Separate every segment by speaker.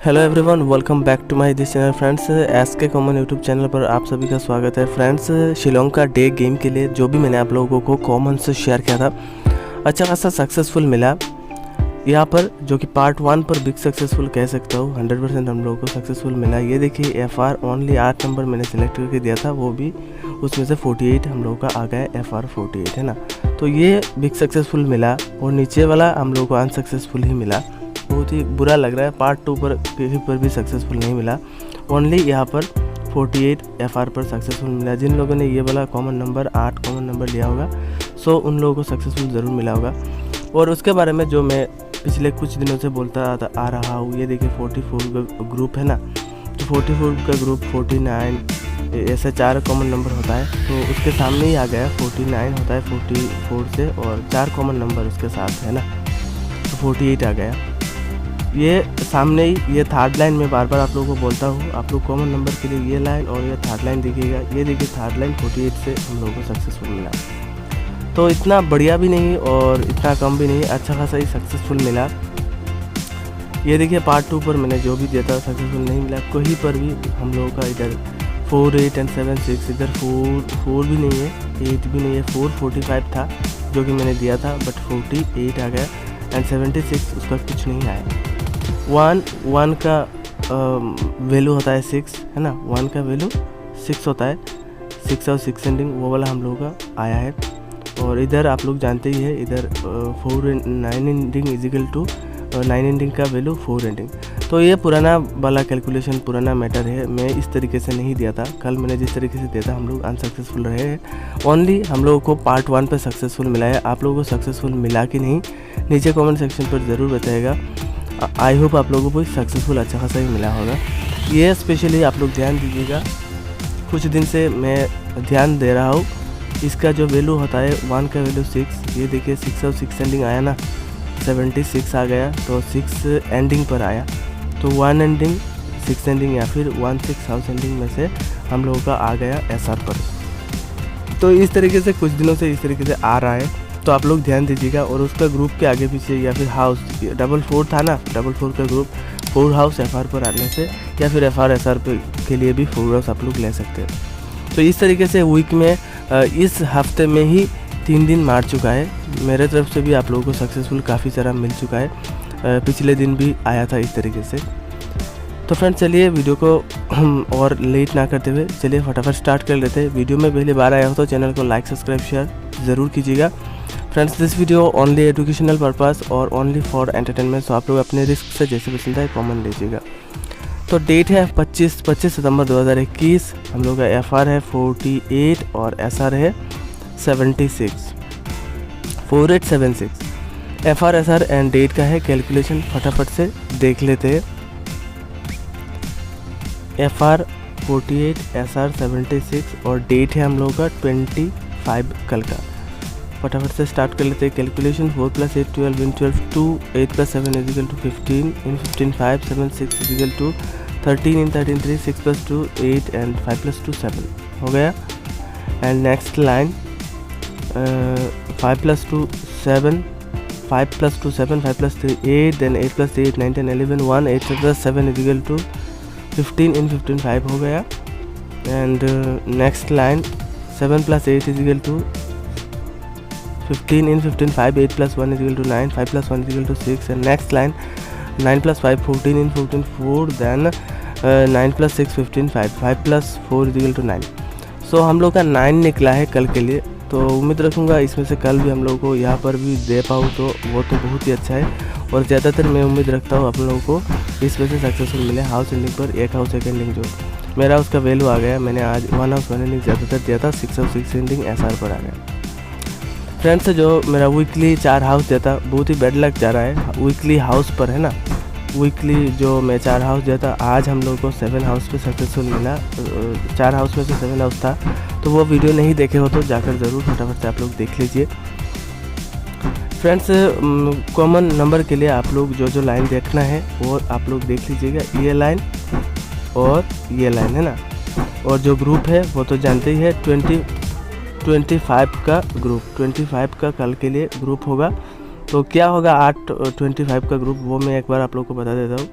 Speaker 1: Hello everyone, welcome back to my this channel friends. S K common YouTube channel पर आप सभी का स्वागत है फ्रेंड्स। शिलोंग का डे गेम के लिए जो भी मैंने आप लोगों को कॉमन से शेयर किया था, अच्छा खासा सक्सेसफुल मिला यहाँ पर, जो कि पार्ट 1 पर बिग सक्सेसफुल कह सकता हूँ। 100% हम लोगों को सक्सेसफुल मिला। ये देखिए FR ओनली 8 नंबर मैंने सेलेक्ट करके दिया था, वो भी उसमें से 48 हम लोगों का आ गया, FR 48 है ना। तो ये बिग सक्सेसफुल मिला और नीचे वाला हम लोगों को अनसक्सेसफुल ही मिला। बहुत ही बुरा लग रहा है, पार्ट 2 पर कहीं पर भी सक्सेसफुल नहीं मिला, ओनली यहाँ पर 48 FR पर सक्सेसफुल मिला। जिन लोगों ने ये वाला कॉमन नंबर 8 कॉमन नंबर लिया होगा, सो उन लोगों को सक्सेसफुल ज़रूर मिला होगा। और उसके बारे में जो मैं पिछले कुछ दिनों से बोलता आ रहा हूँ, ये देखिए 44 का ग्रुप है ना, तो 44 का ग्रुप 49 ऐसे 4 कॉमन नंबर होता है, तो उसके सामने ही आ गया 49 होता है 44 से, और 4 कॉमन नंबर उसके साथ है ना, तो 48 आ गया। ये सामने ही ये थर्ड लाइन में बार बार आप लोगों को बोलता हूँ, आप लोग कॉमन नंबर के लिए ये लाइन और ये थर्ड लाइन देखिएगा। ये देखिए थर्ड लाइन 48 से हम लोगों को सक्सेसफुल मिला, तो इतना बढ़िया भी नहीं और इतना कम भी नहीं, अच्छा खासा ही सक्सेसफुल मिला। ये देखिए पार्ट 2 पर मैंने जो भी दिया था सक्सेसफुल नहीं मिला कहीं पर भी हम लोगों का। इधर 4, 8 and 7, 6, इधर 4 भी नहीं है, 8 भी नहीं है, 45 था जो कि मैंने दिया था, बट 48 आ गया एंड 76 उसका कुछ नहीं आया। 1 का वैल्यू होता है 6 है ना, 1 का वैल्यू 6 होता है, 6 और 6 एंडिंग वो वाला हम लोगों का आया है। और इधर आप लोग जानते ही है, इधर 9 एंडिंग इजिकल टू 9 एंडिंग का वैल्यू 4 एंडिंग। तो ये पुराना वाला कैलकुलेशन, पुराना मैटर है, मैं इस तरीके से नहीं दिया था। कल मैंने जिस तरीके से दिया था हम लोग अनसक्सेसफुल रहे हैं। ओनली हम लोगों को पार्ट 1 पे सक्सेसफुल मिला है। आप लोगों को सक्सेसफुल मिला कि नहीं, नीचे कमेंट सेक्शन पर ज़रूर बताइएगा। आई होप आप लोगों को सक्सेसफुल अच्छा खासा ही मिला होगा। ये स्पेशली आप लोग ध्यान दीजिएगा, कुछ दिन से मैं ध्यान दे रहा हूँ। इसका जो वैल्यू होता है 1 का वैल्यू 6, ये देखिए 6 और 6 एंडिंग आया ना, 76 आ गया, तो 6 एंडिंग पर आया, तो 1 एंडिंग 6 एंडिंग या फिर 1-6 हाउस एंडिंग में से हम लोगों का आ गया SR पर। तो इस तरीके से कुछ दिनों से इस तरीके से आ रहा है, तो आप लोग ध्यान दीजिएगा। और उसका ग्रुप के आगे पीछे या फिर हाउस 4 था ना, 4 का ग्रुप 4 हाउस FR पर आने से, या फिर FR SR के लिए भी 4 हाउस आप लोग ले सकते हैं। तो इस तरीके से वीक में इस हफ्ते में ही 3 दिन मार चुका है। मेरे तरफ से भी आप लोगों को सक्सेसफुल काफ़ी सारा मिल चुका है, पिछले दिन भी आया था इस तरीके से। तो फ्रेंड्स चलिए वीडियो को हम और लेट ना करते हुए चलिए फटाफट स्टार्ट कर लेते हैं। वीडियो में पहली बार आया हो तो चैनल को लाइक सब्सक्राइब शेयर ज़रूर कीजिएगा। Friends this video only educational purpose और ओनली फॉर एंटरटेनमेंट, सो आप लोग अपने रिस्क से जैसे पसंद है कॉमन लीजिएगा। तो डेट है 25 सितंबर 2021, हम लोग का FR है 48 और SR है 76, 4876। FR SR एंड डेट का है कैलकुलेशन, फटाफट से देख लेते हैं। FR 48 SR 76 और डेट है हम लोगों का 25 कल का। फटाफट से स्टार्ट कर लेते हैं calculation. 4 + 8 12 in 12 2, 8 + 7 equal to 15 in 15 5, 7 6 equal to 13 in 13 3, 6 + 2 8 and 5 + 2 7 हो गया। And next line 5 + 2 7, 5 + 2 7, 5 + 3 8, then 8 + 8 9 10 11 1, 8 + 7 equal to 15 in 15 5 हो गया। And next line 7 + 8 equal to 15 in 15 5, 8 + 1 is equal to 9, 5 + 1 is equal to 6, and next line 9 + 5 14 in 14 4, then 9 + 6 15 5, 5 + 4 is equal to 9। सो हम लोग का 9 निकला है कल के लिए, तो उम्मीद रखूँगा इसमें से कल भी हम लोगों को यहाँ पर भी दे पाऊँ तो वो तो बहुत ही अच्छा है। और ज़्यादातर मैं उम्मीद रखता हूँ आप लोगों को इसमें से सक्सेसफुल मिले। हाउस एंडिंग पर एक हाउस एक एंडिंग जो मेरा उसका वैल्यू आ गया, मैंने आज 1 हाउस 1 एंडिंग ज़्यादातर दिया था, 6 और 6 एंडिंग SR पर आ गया। फ्रेंड्स जो मेरा वीकली 4 हाउस देता, बहुत ही बैड लक जा रहा है वीकली हाउस पर है ना। वीकली जो मैं 4 हाउस देता, आज हम लोग को 7 हाउस पे सक्सेसफुल मिला। 4 हाउस में से 7 हाउस था, तो वो वीडियो नहीं देखे हो तो जाकर ज़रूर फटाफट से आप लोग देख लीजिए। फ्रेंड्स कॉमन नंबर के लिए आप लोग जो लाइन देखना है वो आप लोग देख लीजिएगा, ये लाइन और ये लाइन है ना। और जो ग्रुप है वो तो जानते ही है, 25 का ग्रुप, 25 का कल के लिए ग्रुप होगा। तो क्या होगा 8 25 का ग्रुप, वो मैं एक बार आप लोग को बता देता हूँ।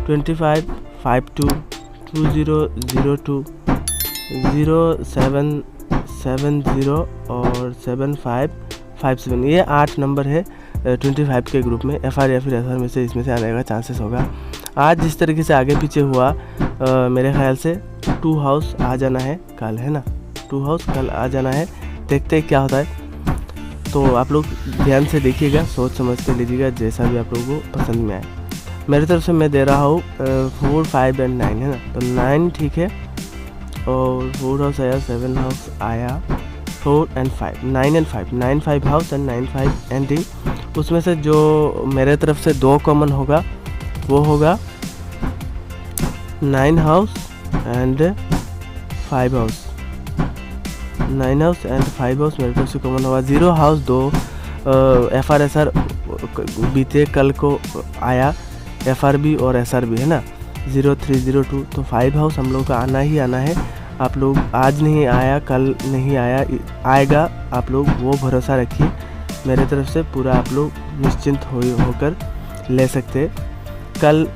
Speaker 1: 25 52 2002 0770 और 7557। ये 8 नंबर है 25 के ग्रुप में। FR या फिर SR में से इसमें से आने का चांसेस होगा। आज जिस तरीके से आगे पीछे हुआ मेरे ख्याल से 2 हाउस आ जाना है कल, है ना। 2 हाउस कल आ जाना है, देखते हैं क्या होता है। तो आप लोग ध्यान से देखिएगा, सोच समझ के लीजिएगा, जैसा भी आप लोगों को पसंद में आए। मेरी तरफ से मैं दे रहा हूँ 4 5 एंड 9, है ना। तो 9 ठीक है, और 4 हाउस आया, 7 हाउस आया, 4 and 5, 9 and 5, 9 5 house and 9 5 ending. उसमें से जो मेरे तरफ से 2 कॉमन होगा वो होगा 9 house and 5 house. 9 house and 5 house मेरे तरफ से कॉमन होगा। 0 हाउस 2 FR SR बीते कल को आया, FRB और SRB, है ना। 0302, तो 5 हाउस हम लोग का आना ही आना है। आप लोग आज नहीं आया, कल नहीं आया, आएगा, आप लोग वो भरोसा रखिए। मेरे तरफ से पूरा आप लोग निश्चिंत होकर ले सकते। कल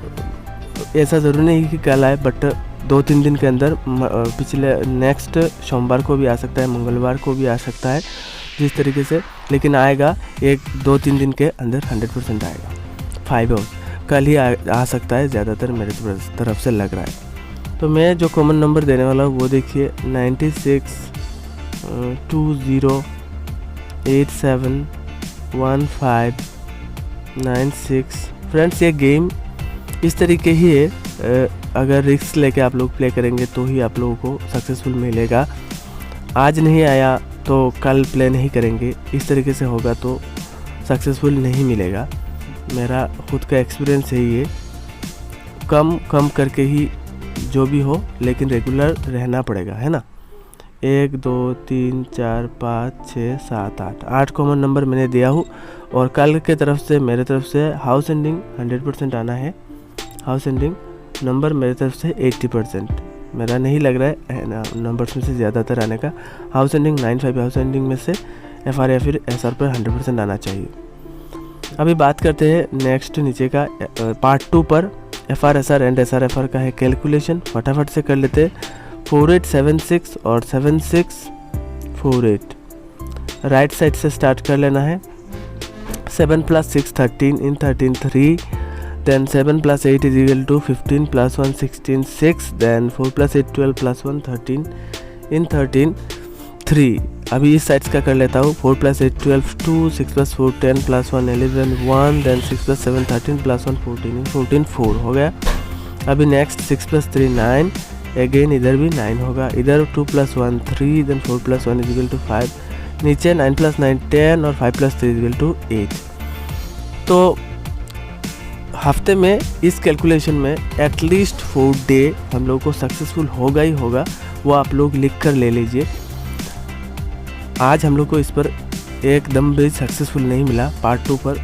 Speaker 1: ऐसा ज़रूरी नहीं कि कल आए, बट 2-3 दिन के अंदर पिछले नेक्स्ट सोमवार को भी आ सकता है, मंगलवार को भी आ सकता है, जिस तरीके से, लेकिन आएगा 1-2-3 दिन के अंदर 100% आएगा। 5 हाउस कल ही आ सकता है, ज़्यादातर मेरे तरफ से लग रहा है। तो मैं जो कॉमन नंबर देने वाला हूँ वो देखिए 96 20 87 15 96। फ्रेंड्स, ये गेम इस तरीके ही है, अगर रिस्क लेके आप लोग प्ले करेंगे तो ही आप लोगों को सक्सेसफुल मिलेगा। आज नहीं आया तो कल प्ले नहीं करेंगे, इस तरीके से होगा तो सक्सेसफुल नहीं मिलेगा। मेरा खुद का एक्सपीरियंस है ये। कम करके ही जो भी हो, लेकिन रेगुलर रहना पड़ेगा, है ना। 1 2 3 4 5 6 7 8 कॉमन नंबर मैंने दिया हूँ। और कल के तरफ से मेरे तरफ से हाउस एंडिंग 100% आना है। हाउस एंडिंग नंबर मेरे तरफ से 80%, मेरा नहीं लग रहा है ना नंबर्स में से ज़्यादातर आने का। हाउस एंडिंग 9 5 हाउस एंडिंग में से FR या फिर SR पर 100% आना चाहिए। अभी बात करते हैं नेक्स्ट नीचे का पार्ट 2 पर। FR SR and SR FR का है कैलकुलेशन, फटाफट से कर लेते। 4876 और 7648 राइट साइड से स्टार्ट कर लेना है। 7 + 6 13, in 13 3, then 7 + 8 is equal to 15 + 1 16 6, then 4 + 8 12 + 1 13, in 13 3। अभी इस साइड्स का कर लेता हूँ। 4 + 8 12 2, 6 + 4 10 + 1 11 1, then 6 + 7 13 + 1 14, in 14 4 हो गया। अभी नेक्स्ट 6 + 3 9, अगेन इधर भी 9 होगा। इधर 2 + 1 3, then 4 + 1 is equal to 5, नीचे 9 + 9 10 और 5 + 3 is equal to 8। तो हफ्ते में इस कैलकुलेशन में एटलीस्ट 4 डे हम लोग को सक्सेसफुल होगा ही होगा, वो आप लोग लिख कर ले लीजिए। आज हम लोग को इस पर एकदम भी सक्सेसफुल नहीं मिला पार्ट 2 पर,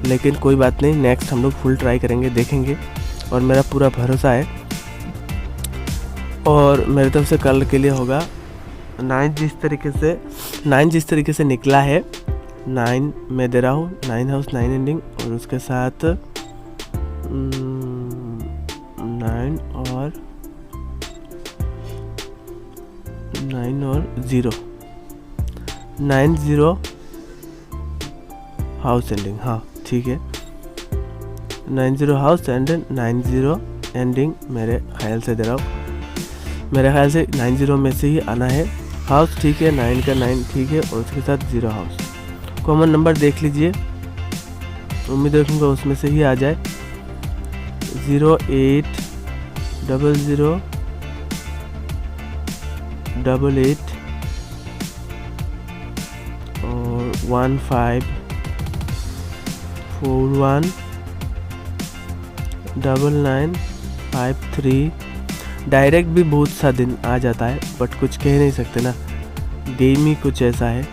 Speaker 1: लेकिन कोई बात नहीं, नेक्स्ट हम लोग फुल ट्राई करेंगे, देखेंगे, और मेरा पूरा भरोसा है। और मेरी तरफ से कल के लिए होगा 9 जिस तरीके से निकला है 9 मैं दे रहा हूँ। 9 हाउस 9 एंडिंग, और उसके साथ 9 और 0 90 हाउस एंडिंग, हाँ ठीक है। 90 हाउस एंड 90 एंडिंग मेरे ख्याल से दे रहा हूँ। मेरे ख्याल से 90 में से ही आना है हाउस, ठीक है। 9 का 9 ठीक है, और उसके साथ 0 हाउस। कॉमन नंबर देख लीजिए, उम्मीद रखूँगा उसमें से ही आ जाए। 08 00 88 और 15 41 99 53। डायरेक्ट भी बहुत सा दिन आ जाता है, बट कुछ कह नहीं सकते ना, गेम ही कुछ ऐसा है।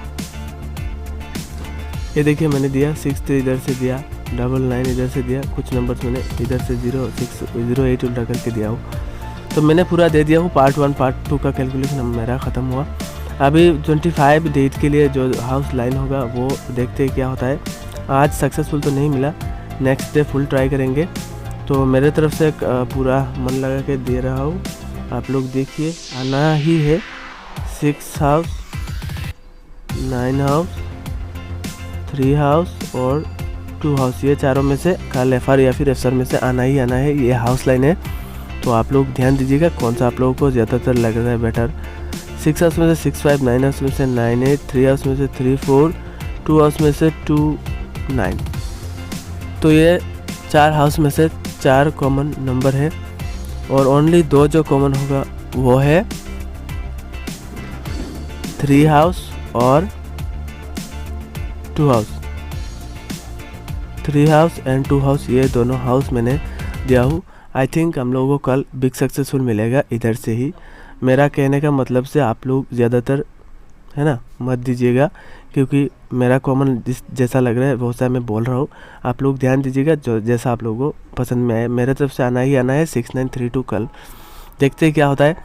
Speaker 1: ये देखिए मैंने दिया 6 इधर से दिया, 99 इधर से दिया, कुछ नंबर्स मैंने इधर से 08 उल्टा करके दिया हूँ। तो मैंने पूरा दे दिया हूँ। पार्ट 1 पार्ट 2 का कैलकुलेशन मेरा ख़त्म हुआ। अभी 25 डेट के लिए जो हाउस लाइन होगा वो देखते हैं क्या होता है। आज सक्सेसफुल तो नहीं मिला, नेक्स्ट डे फुल ट्राई करेंगे। तो मेरे तरफ से पूरा मन लगा के दे रहा हूँ। आप लोग देखिए, आना ही है 6 हाउस, 9 हाउस, 3 हाउस और 2 हाउस, ये चारों में से कल एफआर या फिर एफसर में से आना ही आना है। ये हाउस लाइन है, तो आप लोग ध्यान दीजिएगा कौन सा आप लोगों को ज़्यादातर लग रहा है बेटर। 6 हाउस में से 6 5, 9 हाउस में से 9 8, 3 हाउस में से 3 4, 2 हाउस में से 2 9। तो ये 4 हाउस में से 4 कॉमन नंबर है और ओनली 2 जो कॉमन होगा वो है 3 हाउस और 2 हाउस। 3 हाउस एंड 2 हाउस, ये दोनों हाउस मैंने दिया हूँ। आई थिंक हम लोगों को कल बिग सक्सेसफुल मिलेगा इधर से ही। मेरा कहने का मतलब से आप लोग ज़्यादातर है ना मत दीजिएगा, क्योंकि मेरा कॉमन जैसा लग रहा है वो सा मैं बोल रहा हूँ। आप लोग ध्यान दीजिएगा जो जैसा आप लोगों को पसंद में आए। मेरे तरफ से आना ही आना है 6932। कल देखते हैं क्या होता है,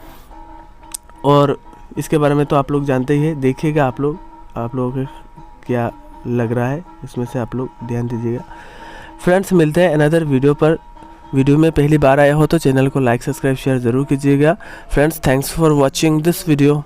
Speaker 1: और इसके बारे में तो आप लोग जानते ही है। देखिएगा आप लोगों को क्या लग रहा है, इसमें से आप लोग ध्यान दीजिएगा। फ्रेंड्स, मिलते हैं अनदर वीडियो पर। वीडियो में पहली बार आए हो तो चैनल को लाइक सब्सक्राइब शेयर ज़रूर कीजिएगा। Friends, thanks for watching this video.